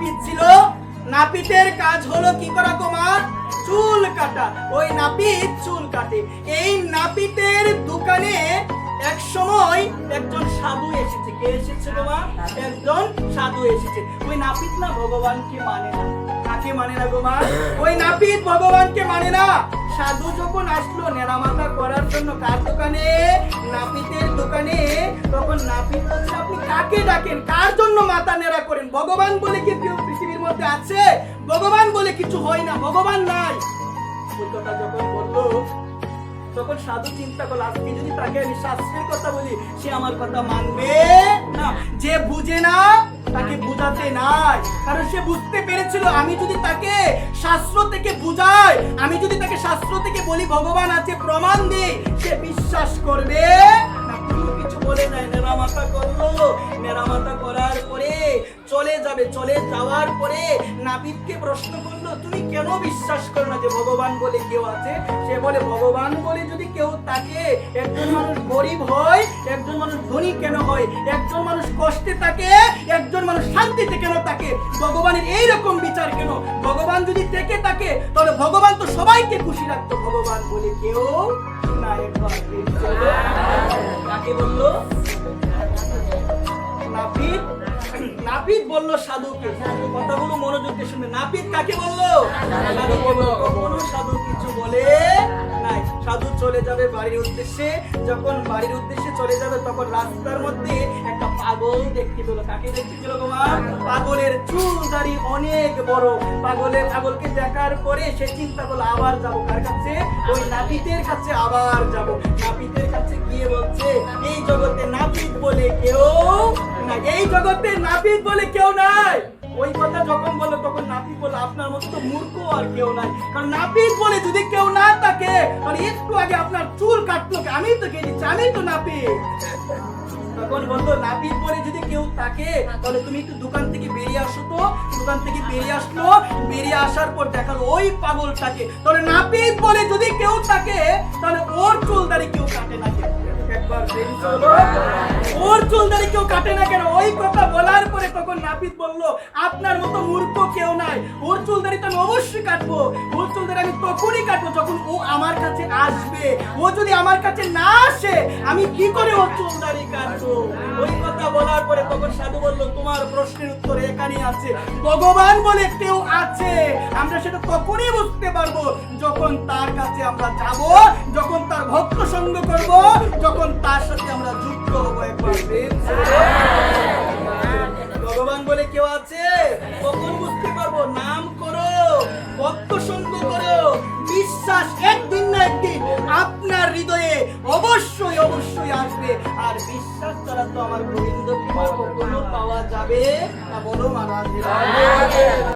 নাপিত ছিল। নাপিতের কাজ হলো কি করা গো মা? চুল কাটা। ওই নাপিত চুল কাটে। এই নাপিতের দোকানে এক সময় একজন সাধু এসেছে। কে এসেছে গো মা? একজন সাধু এসেছে। ওই নাপিত না ভগবানকে মানে না। কাকে মানে না গো মা? ওই নাপিত ভগবানকে মানে না। সাধু যখন আসলো নেড়ামাথা করার জন্য কার দোকানে? নাপিতের দোকানে। তখন নাপিত বলছে, আপনি কাকে ডাকেন? কার জন্য মাথা নেড়া করেন? ভগবান বলে কি কেউ পৃথিবীর মধ্যে আছে? ভগবান বলে কিছু হয় না, ভগবান নাই। ওই কথা যখন বললো তখন সাধু চিন্তা করলো, আজকে যদি তাকে আমি শাস্ত্রের কথা বলি সে আমার কথা মানবে না। যে বুঝে না তাকে বুঝাতে নাই, কারণ সে বুঝতে পেরেছিল আমি যদি তাকে শাস্ত্র থেকে বুঝাই, আমি যদি তাকে শাস্ত্র থেকে বলি ভগবান আছে, প্রমাণ দিই, সে বিশ্বাস করবে না। কোনো কিছু বলে নাই, নেড়ামাথা করলো। নেড়ামাথা করার পরে চলে যাবে। চলে যাওয়ার পরে নাপিতকে প্রশ্ন করলো, তুমি কেন বিশ্বাস করো না যে ভগবান বলে কেউ আছে? সে বলে, ভগবান বলে যদি কেউ থাকে, একজন মানুষ গরিব হয়, একজন মানুষ ধনী কেন হয়? একজন মানুষ কষ্টে থাকে, একজন মানুষ শান্তিতে কেন থাকে? ভগবানের এইরকম বিচার কেন? ভগবান যদি থেকে থাকে তাহলে ভগবান তো সবাইকে খুশি রাখতো। ভগবান বলে কেউ না। একবার কাকে বললো? নাপিত। নাপিত বললো সাধুকে। কথাগুলো মনোযোগ দিয়ে শুনবে। নাপিত কাকে বললো? সাধুকে বললো। কখনো সাধু কিছু বলে নাই। সাধু চলে যাবে বাড়ির উদ্দেশ্যে। যখন বাড়ির উদ্দেশ্যে চলে যাবে তখন রাস্তার মধ্যে একটা পাগল দেখতে পেল। কাকে দেখতে পেল তোমা? পাগলের চুল দাড়ি অনেক বড়। পাগলকে দেখার পরে সে চিন্তা করলো, আবার যাবো কার কাছে? ওই নাপিতের কাছে আবার যাব। নাপিতের কাছে গিয়ে বলছে, এই জগতে নাপিত বলে কেউ নাই। এই জগতে নাপিত বলে কেউ নাই। ওই কথা যখন বললো তখন নাপিত বলল, আপনার মতো তো মূর্খ আর কেউ নাই। কারণ নাপিত বলে যদি কেউ না থাকে তাহলে একটু আগে আপনার চুল কাটলো, আমি তো কেটেছি, আমি তো নাপিত। তখন বলতো, নাপিত বলে যদি কেউ থাকে তাহলে তুমি একটু দোকান থেকে বেরিয়ে আসো তো। দোকান থেকে বেরিয়ে আসলো। বেরিয়ে আসার পর দেখালো ওই পাগলটাকে। তাহলে নাপিত বলে যদি কেউ থাকে তাহলে ওর চুল দাড়ি কেউ কাটে না কেন? একবার ওর চুল দাড়ি কেউ কাটে না কেন? ওই কথা বলার পরে তখন নাপিত বলল, আপনার মতো মূর্খ কেউ নাই। ওর চুল দাড়ি তো আমি অবশ্যই কাটবো। ওর চুল দাড়ি আমি তখনই কাটবো যখন ও আমার কাছে আসবে। ও যদি আমার কাছে না আসে আমি কি করে ওর চুল দাড়ি কাটবো? ওই কথা বলার পরে তখন সাধু বলল, তোমার প্রশ্নের উত্তর এখানেই আছে। ভগবান বলে কেউ আছে, আমরা সেটা তখনই বুঝতে পারবো যখন তার কাছে আমরা যাব, যখন তার ভক্ত সঙ্গ করব, যখন তার সাথে আমরা যুক্ত হবো। একবার ভগবান বলে কেউ আছে কখন বুঝতে পারবো? নাম করো, ভক্ত সঙ্গ করো, বিশ্বাস একদিন না একদিন আপনার হৃদয়ে অবশ্যই অবশ্যই আসবে। আর বিশ্বাস ছাড়া তো আমার গোবিন্দ কৃপা কখনো পাওয়া যাবে না। বলো মহারাজ।